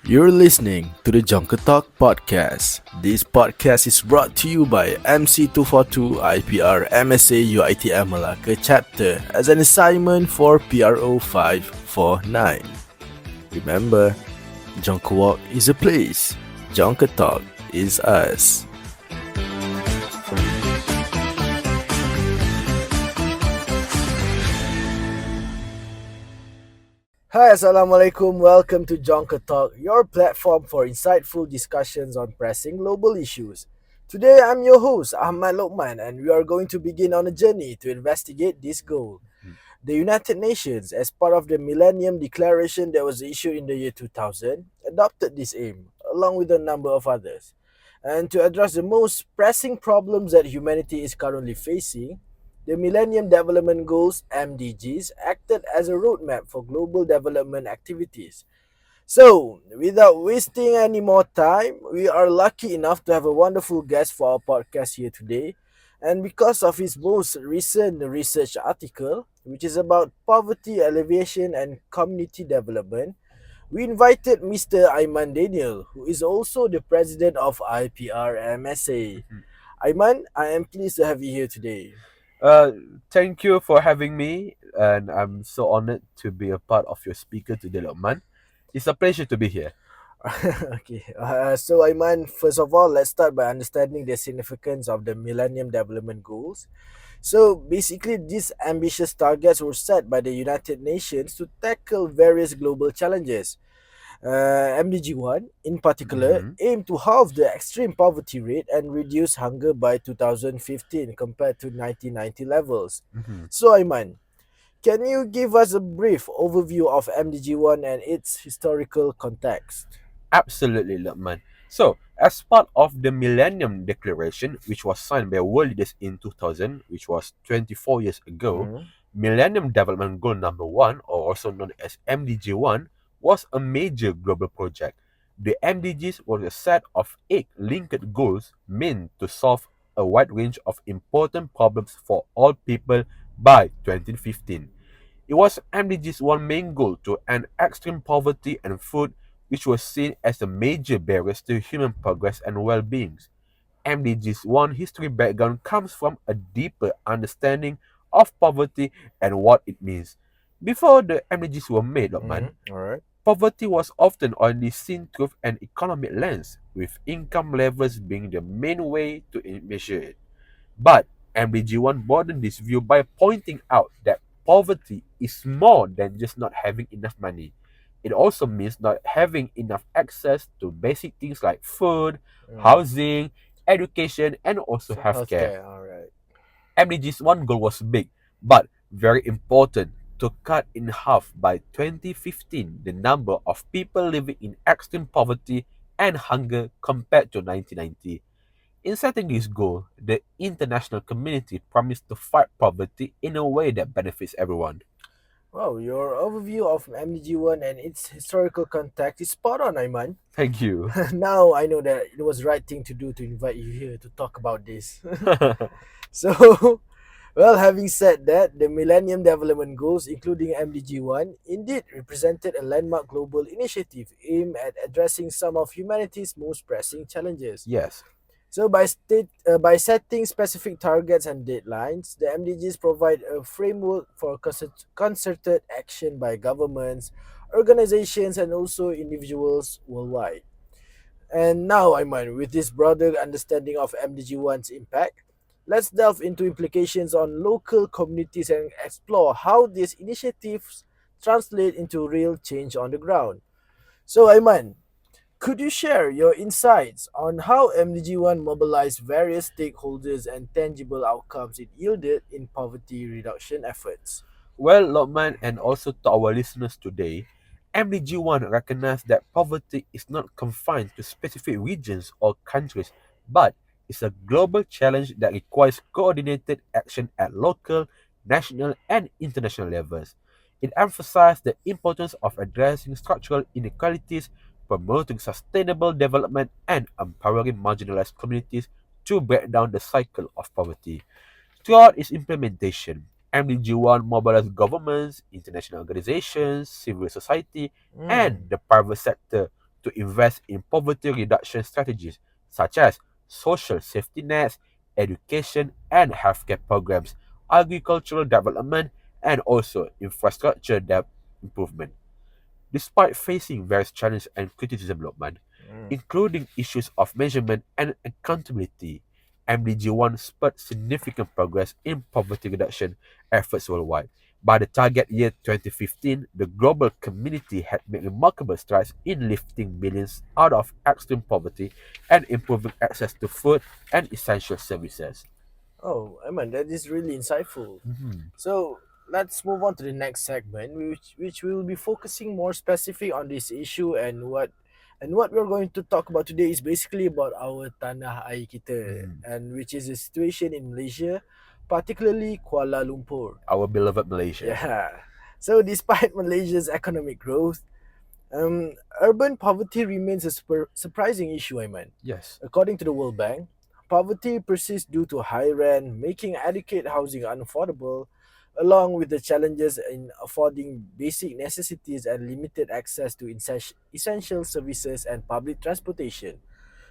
You're listening to the Jonker podcast. This podcast is brought to you by MC242 IPR MSA UITM Malacca chapter as an assignment for PRO549. Remember, Jonker Walk is a place, Jonker Talk is us. Hi, Assalamualaikum. Welcome to Jonker Talk, your platform for insightful discussions on pressing global issues. Today, I'm your host, Ahmad Lokman, and we are going to begin on a journey to investigate this goal. The United Nations, as part of the Millennium Declaration that was issued in the year 2000, adopted this aim, along with a number of others. And to address the most pressing problems that humanity is currently facing, the Millennium Development Goals (MDGs) acted as a roadmap for global development activities. So, without wasting any more time, we are lucky enough to have a wonderful guest for our podcast here today. And because of his most recent research article, which is about poverty alleviation and community development, we invited Mr. Aiman Daniel, who is also the president of IPR MSA. Aiman, I am pleased to have you here today. Uh, Thank you for having me, and I'm so honored to be a part of your speaker today, Lokman. It's a pleasure to be here. Okay, so Aiman, first of all, let's start by understanding the significance of the Millennium Development Goals. So basically, these ambitious targets were set by the United Nations to tackle various global challenges. MDG 1, in particular, Mhm. aimed to halve the extreme poverty rate and reduce hunger by 2015 compared to 1990 levels. Mhm. So, Aiman, can you give us a brief overview of MDG 1 and its historical context? Absolutely, Lokman. So, as part of the Millennium Declaration, which was signed by world leaders in 2000, which was 24 years ago, Mm-hmm. Millennium Development Goal Number 1, or also known as MDG 1, was a major global project. The MDGs was a set of 8 linked goals meant to solve a wide range of important problems for all people by 2015. It was MDG's one main goal to end extreme poverty and food, which was seen as the major barriers to human progress and well-being. MDG's one history background comes from a deeper understanding of poverty and what it means. Before the MDGs were made, Lokman, Mm-hmm. All right. poverty was often only seen through an economic lens, with income levels being the main way to measure it. But MDG1 broadened this view by pointing out that poverty is more than just not having enough money. It also means not having enough access to basic things like food, Mm. housing, education, and also So, healthcare. healthcare, all right. MDG's one goal was big, but very important to cut in half by 2015 the number of people living in extreme poverty and hunger compared to 1990. In setting this goal, the international community promised to fight poverty in a way that benefits everyone. Wow, your overview of MDG 1 and its historical context is spot on, Aiman. Thank you. Now I know that it was the right thing to do to invite you here to talk about this. So, well, having said that, the Millennium Development Goals, including MDG 1, indeed represented a landmark global initiative aimed at addressing some of humanity's most pressing challenges. Yes. So, by setting specific targets and deadlines, the MDGs provide a framework for concerted action by governments, organizations, and also individuals worldwide. And now, Aiman, with this broader understanding of MDG 1's impact, let's delve into implications on local communities and explore how these initiatives translate into real change on the ground. So, Aiman, could you share your insights on how MDG 1 mobilized various stakeholders and tangible outcomes it yielded in poverty reduction efforts? Well, Lokman, and also to our listeners today, MDG1 recognized that poverty is not confined to specific regions or countries, but is a global challenge that requires coordinated action at local, national, and international levels. It emphasized the importance of addressing structural inequalities, promoting sustainable development, and empowering marginalized communities to break down the cycle of poverty. Throughout its implementation, MDG1 mobilized governments, international organizations, civil society, and Hmm. the private sector to invest in poverty reduction strategies such as social safety nets, education and healthcare programs, agricultural development, and also infrastructure improvement. Despite facing various challenges and criticism, Lokman, Mm. including issues of measurement and accountability, MDG1 spurred significant progress in poverty reduction efforts worldwide. By the target year 2015, the global community had made remarkable strides in lifting millions out of extreme poverty and improving access to food and essential services. Oh, Eman, that is really insightful. Mhm. So let's move on to the next segment, which will be focusing more specific on this issue, and what we're going to talk about today is basically about our tanah air kita, Mhm. and which is the situation in Malaysia, particularly Kuala Lumpur. Our beloved Malaysia. Yeah. So despite Malaysia's economic growth, urban poverty remains a surprising issue, Ayman. Yes. According to the World Bank, poverty persists due to high rent, making adequate housing unaffordable, along with the challenges in affording basic necessities and limited access to essential services and public transportation.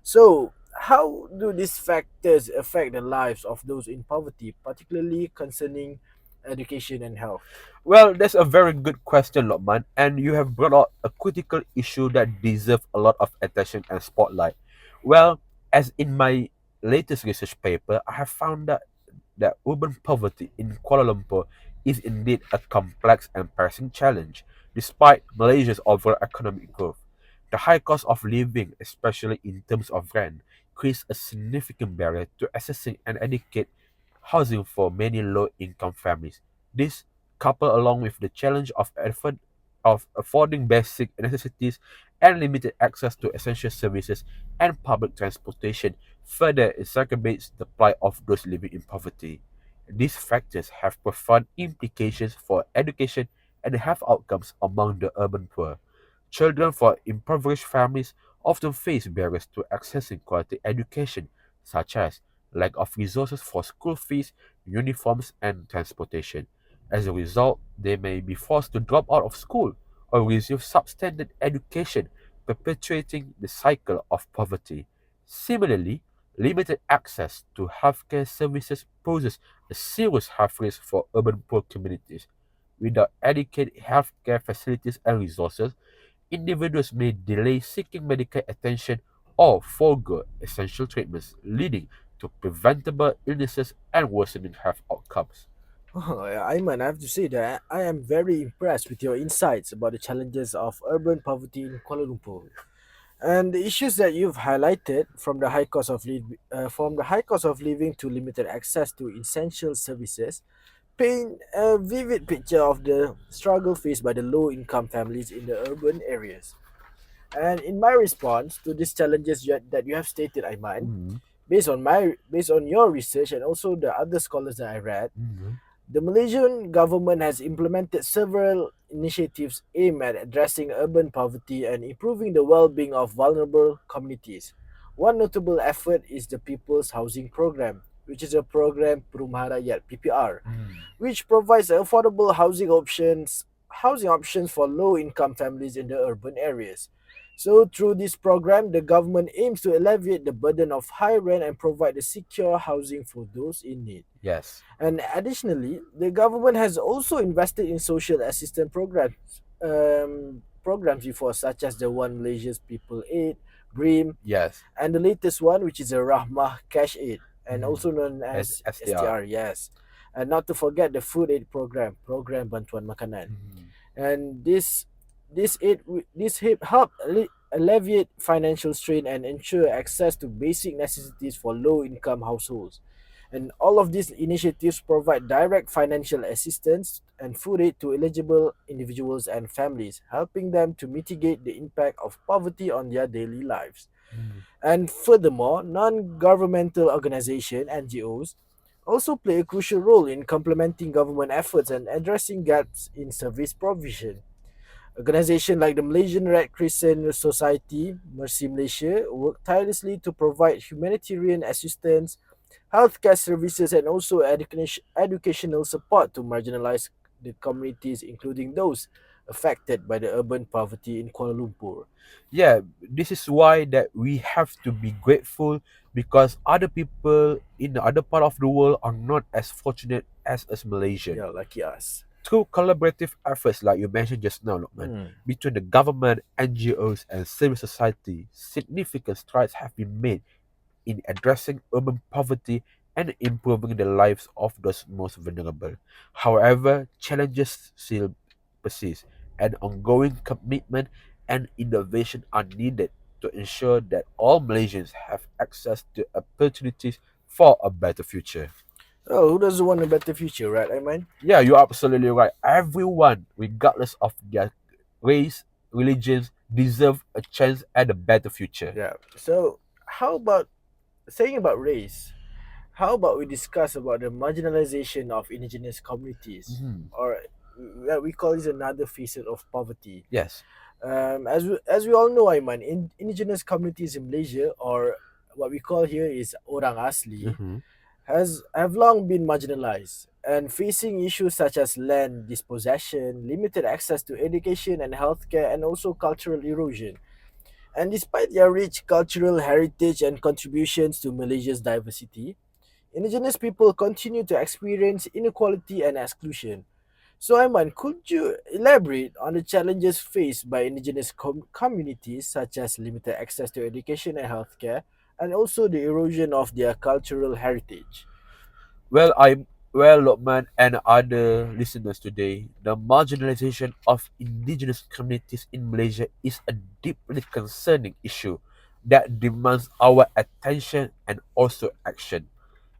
So, how do these factors affect the lives of those in poverty, particularly concerning education and health? Well, that's a very good question, Lokman, and you have brought out a critical issue that deserves a lot of attention and spotlight. Well, as in my latest research paper, I have found that urban poverty in Kuala Lumpur is indeed a complex and pressing challenge, despite Malaysia's overall economic growth. The high cost of living, especially in terms of rent, creates a significant barrier to accessing and adequate housing for many low-income families. This, coupled along with the challenge of affording basic necessities and limited access to essential services and public transportation, further exacerbates the plight of those living in poverty. These factors have profound implications for education and health outcomes among the urban poor. Children from impoverished families often face barriers to accessing quality education, such as lack of resources for school fees, uniforms, and transportation. As a result, they may be forced to drop out of school or receive substandard education, perpetuating the cycle of poverty. Similarly, limited access to healthcare services poses a serious health risk for urban poor communities. Without adequate healthcare facilities and resources, individuals may delay seeking medical attention or forego essential treatments, leading to preventable illnesses and worsening health outcomes. Oh, yeah, Ayman, I have to say that I am very impressed with your insights about the challenges of urban poverty in Kuala Lumpur and the issues that you've highlighted, from the high cost of living to limited access to essential services, paint a vivid picture of the struggle faced by the low-income families in the urban areas. And in my response to these challenges that you have stated, Ayman, Mhm, based on your research and also the other scholars that I read, mhm, the Malaysian government has implemented several initiatives aimed at addressing urban poverty and improving the well-being of vulnerable communities. One notable effort is the People's Housing Program, which is a program Perumahan Rakyat (PPR), mhm. which provides affordable housing options for low-income families in the urban areas. So through this program, the government aims to alleviate the burden of high rent and provide a secure housing for those in need. Yes, And additionally, the government has also invested in social assistance programs before, such as the One Malaysia's People Aid, BRIM, yes. and the latest one, which is a Rahmah Cash Aid, and Mhm. also known As as STR. STR, yes. And not to forget the Food Aid Program Bantuan Makanan. Mhm. And this help alleviate financial strain and ensure access to basic necessities for low-income households. And all of these initiatives provide direct financial assistance and food aid to eligible individuals and families, helping them to mitigate the impact of poverty on their daily lives. Mhm. And furthermore, non-governmental organizations (NGOs) also play a crucial role in complementing government efforts and addressing gaps in service provision. Organizations like the Malaysian Red Crescent Society, Mercy Malaysia, work tirelessly to provide humanitarian assistance, healthcare services, and also educational support to marginalized the communities, including those affected by the urban poverty in Kuala Lumpur. Yeah, this is why that we have to be grateful because other people in the other part of the world are not as fortunate as us Malaysian. Yeah, lucky us. Through collaborative efforts like you mentioned just now, Lokman, Mm. between the government, NGOs, and civil society, significant strides have been made in addressing urban poverty and improving the lives of those most vulnerable. However, challenges still persist, and ongoing commitment and innovation are needed to ensure that all Malaysians have access to opportunities for a better future. Oh, who doesn't want a better future, right, Aiman? Yeah, you're absolutely right. Everyone, regardless of their race, religions, deserve a chance at a better future. Yeah. So, how about saying about race? How about we discuss about the marginalization of indigenous communities, Mhm. or we call this another facet of poverty. Yes. As we all know, Aiman, indigenous communities in Malaysia, or what we call here is orang asli, Hmm. has have long been marginalized and facing issues such as land dispossession, limited access to education and healthcare, and also cultural erosion. And despite their rich cultural heritage and contributions to Malaysia's diversity, indigenous people continue to experience inequality and exclusion. So, Aiman, could you elaborate on the challenges faced by indigenous communities, such as limited access to education and healthcare, and also the erosion of their cultural heritage? Well, well, Lokman and other listeners today, the marginalization of indigenous communities in Malaysia is a deeply concerning issue that demands our attention and also action.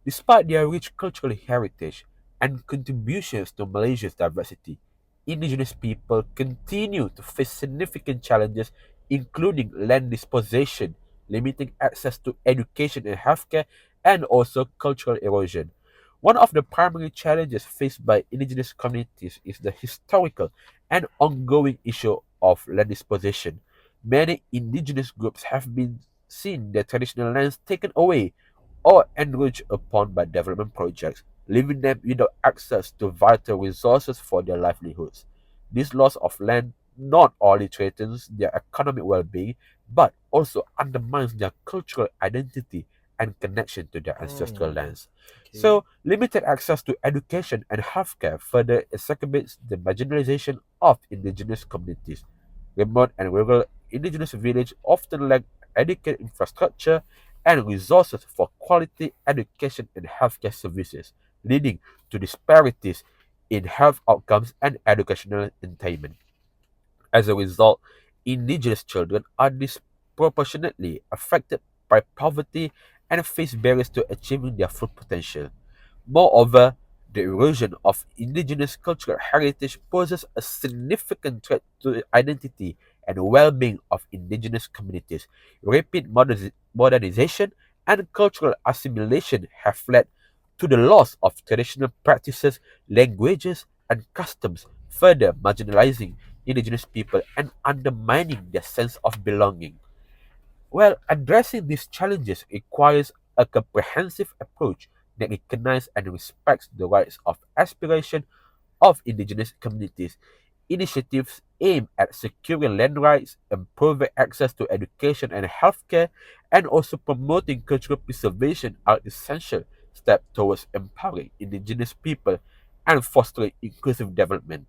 Despite their rich cultural heritage and contributions to Malaysia's diversity, indigenous people continue to face significant challenges, including land dispossession, limiting access to education and healthcare, and also cultural erosion. One of the primary challenges faced by indigenous communities is the historical and ongoing issue of land dispossession. Many indigenous groups have been seen their traditional lands taken away or enriched upon by development projects, leaving them without access to vital resources for their livelihoods. This loss of land not only threatens their economic well being, but also undermines their cultural identity and connection to their ancestral Hmm. lands. Okay. So, limited access to education and healthcare further exacerbates the marginalization of indigenous communities. Remote and rural indigenous villages often lack adequate infrastructure and resources for quality education and healthcare services, leading to disparities in health outcomes and educational attainment. As a result, indigenous children are disproportionately affected by poverty and face barriers to achieving their full potential. Moreover, the erosion of indigenous cultural heritage poses a significant threat to the identity and well-being of indigenous communities. Rapid modernization and cultural assimilation have led to the loss of traditional practices, languages, and customs, further marginalizing indigenous people and undermining their sense of belonging. Well, addressing these challenges requires a comprehensive approach that recognizes and respects the rights of aspiration of indigenous communities. Initiatives aim at securing land rights, improving access to education and healthcare, and also promoting cultural preservation are essential steps towards empowering indigenous people and fostering inclusive development.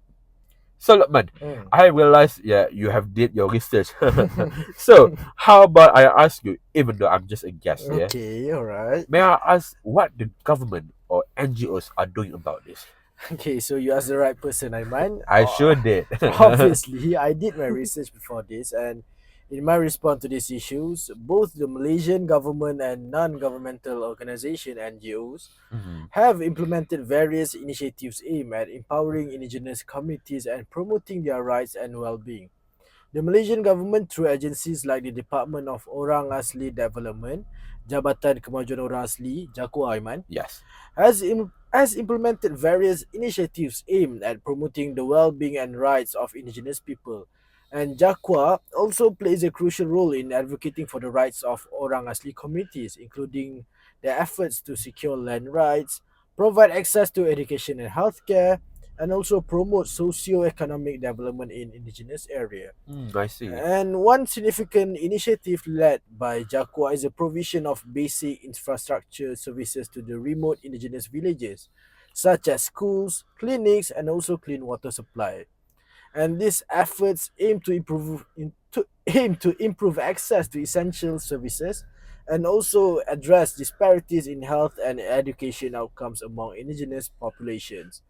So, Lukman, Hmm. I realize, yeah, you have did your research. So, how about I ask you, even though I'm just a guest, yeah, Okay, all right. may I ask what the government or NGOs are doing about this? Okay, so you asked the right person, Aiman. I sure did. Obviously, I did my research before this, and in my response to these issues, both the Malaysian government and non-governmental organization (NGOs) Mhm. have implemented various initiatives aimed at empowering indigenous communities and promoting their rights and well-being. The Malaysian government, through agencies like the Department of Orang Asli Development, Jabatan Kemajuan Orang Asli, JAKO Aiman, Yes. has implemented various initiatives aimed at promoting the well-being and rights of indigenous people. And Jakwa also plays a crucial role in advocating for the rights of Orang Asli communities, including their efforts to secure land rights, provide access to education and healthcare, and also promote socio-economic development in indigenous area. I see. And one significant initiative led by Jakwa is the provision of basic infrastructure services to the remote indigenous villages, such as schools, clinics, and also clean water supply. And these efforts aim to improve access to essential services and also address disparities in health and education outcomes among indigenous populations.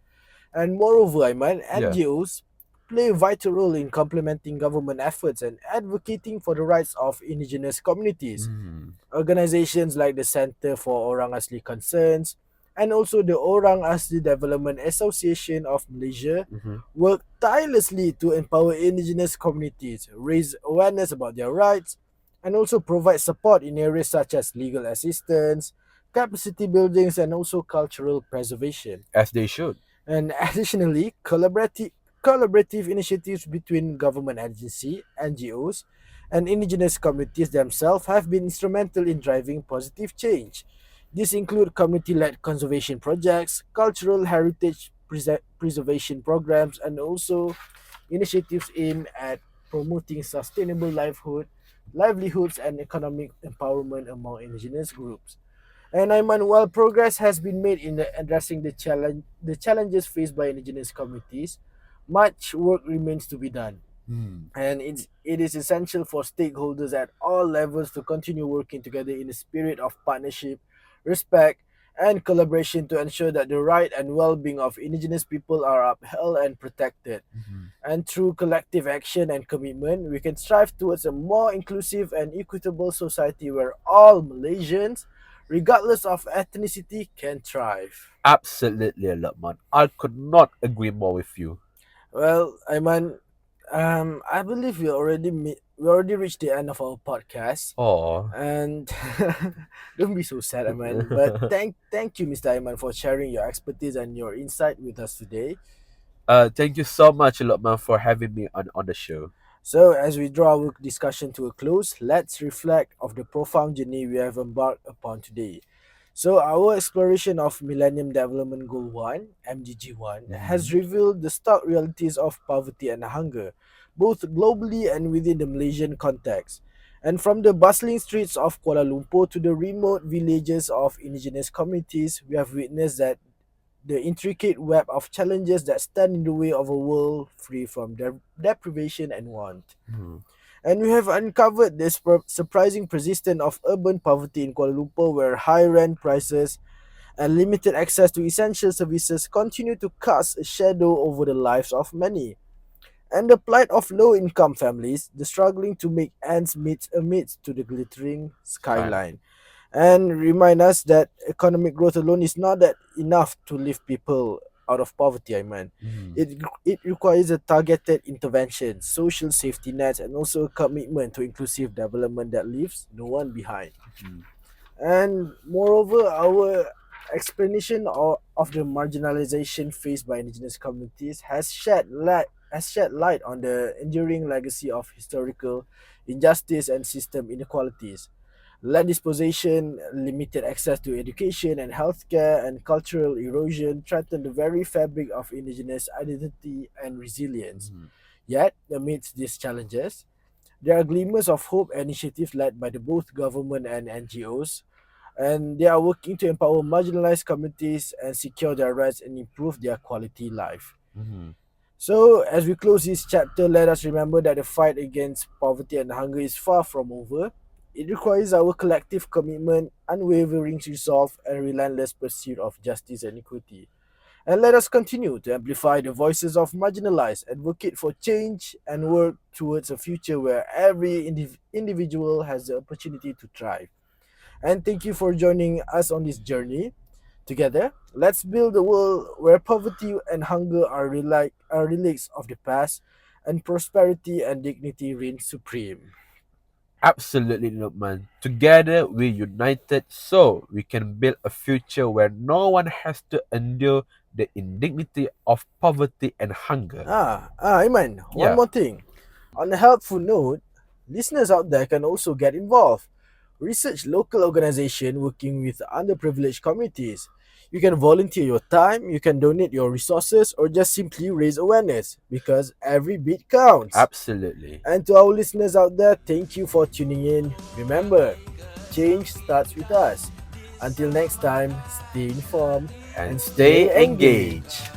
And moreover, Aiman, Yeah. NGOs play a vital role in complementing government efforts and advocating for the rights of indigenous communities. Mm. Organizations like the Center for Orang Asli Concerns and also the Orang Asli Development Association of Malaysia Mm-hmm. work tirelessly to empower indigenous communities, raise awareness about their rights, and also provide support in areas such as legal assistance, capacity buildings, and also cultural preservation. As they should. And additionally, collaborative initiatives between government agencies, NGOs, and indigenous communities themselves have been instrumental in driving positive change. These include community-led conservation projects, cultural heritage preservation programs, and also initiatives aimed at promoting sustainable livelihoods and economic empowerment among indigenous groups. And Ayman, while progress has been made in addressing the challenges faced by indigenous communities, much work remains to be done. Mm. And it is essential for stakeholders at all levels to continue working together in a spirit of partnership, respect, and collaboration to ensure that the right and well-being of indigenous people are upheld and protected. Mm-hmm. And through collective action and commitment, we can strive towards a more inclusive and equitable society where all Malaysians, regardless of ethnicity, can thrive. Absolutely, Lukman. I could not agree more with you. Well, Aiman, I believe we already reached the end of our podcast, Oh. and don't be so sad, Aiman. But thank you, Mr. Aiman, for sharing your expertise and your insight with us today. Thank you so much, Lukman, for having me on the show. So, as we draw our discussion to a close, let's reflect of the profound journey we have embarked upon today. So, our exploration of Millennium Development Goal 1, MDG 1, Mm-hmm. has revealed the stark realities of poverty and hunger, both globally and within the Malaysian context. And from the bustling streets of Kuala Lumpur to the remote villages of indigenous communities, we have witnessed that the intricate web of challenges that stand in the way of a world free from deprivation and want. Mm-hmm. And we have uncovered the surprising persistence of urban poverty in Kuala Lumpur, where high rent prices and limited access to essential services continue to cast a shadow over the lives of many. And the plight of low income families, the struggling to make ends meet amidst to the glittering Skyline. skyline, and remind us that economic growth alone is not that enough to lift people out of poverty. I mean, Mm-hmm. it requires a targeted intervention, social safety nets, and also a commitment to inclusive development that leaves no one behind. And moreover, our explanation of the marginalization faced by indigenous communities has shed light on the enduring legacy of historical injustice and system inequalities. Land disposition, limited access to education and healthcare, and cultural erosion threaten the very fabric of indigenous identity and resilience. Mm-hmm. Yet, amidst these challenges, there are glimmers of hope and initiatives led by the both government and NGOs, and they are working to empower marginalized communities and secure their rights and improve their quality life. Mm-hmm. So, as we close this chapter, let us remember that the fight against poverty and hunger is far from over. It requires our collective commitment, unwavering resolve, and relentless pursuit of justice and equity. And let us continue to amplify the voices of marginalized, advocate for change, and work towards a future where every individual has the opportunity to thrive. And thank you for joining us on this journey. Together, let's build a world where poverty and hunger are relics of the past, and prosperity and dignity reign supreme. Absolutely, Lukman. Together, we united so we can build a future where no one has to endure the indignity of poverty and hunger. Iman, one Yeah. more thing. On a helpful note, listeners out there can also get involved. Research local organization working with underprivileged communities. You can volunteer your time, you can donate your resources, or just simply raise awareness because every bit counts. Absolutely. And to our listeners out there, thank you for tuning in. Remember, change starts with us. Until next time, stay informed And and stay stay engaged. engaged.